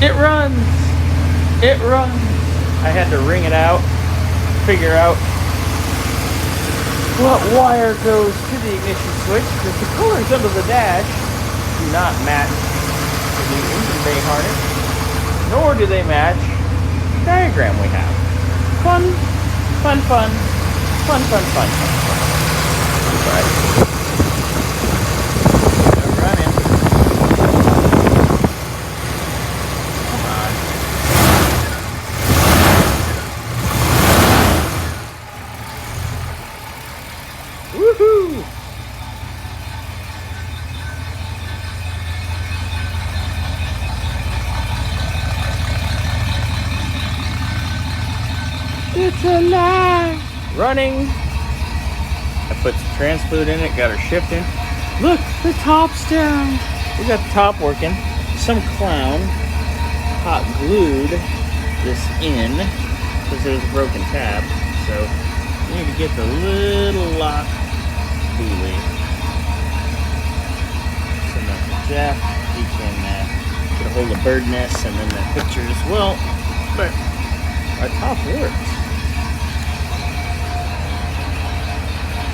It runs! It runs! I had to wring it out, figure out what wire goes to the ignition switch, because the colors under the dash do not match the engine bay harness, nor do they match the diagram we have. Fun, fun, fun, fun, fun, fun, fun. But they're running. Come on. Woohoo! It's alive! Running. I put some trans fluid in it, got her shifting. Look, the top's down. We got the top working. Some clown hot glued this in because there's a broken tab. So we need to get the little lock pulley. Send that to Geoff. He can get a hold of bird nests and then that picture as well. But our top works.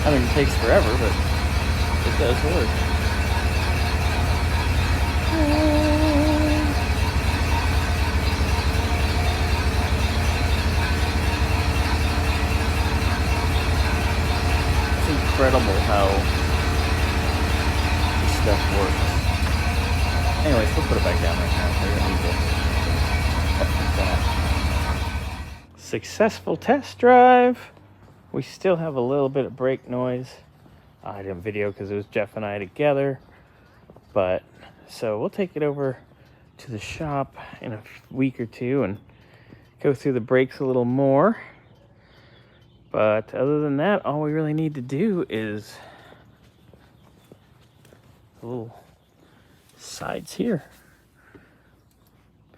I mean, it takes forever, but it does work. It's incredible how this stuff works. Anyways, we'll put it back down right now. We're gonna need to successful test drive. We still have a little bit of brake noise. I didn't video because it was Geoff and I together. But, so we'll take it over to the shop in a week or two and go through the brakes a little more. But other than that, all we really need to do is the little sides here.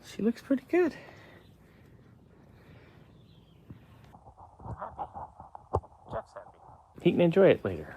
She looks pretty good. He can enjoy it later.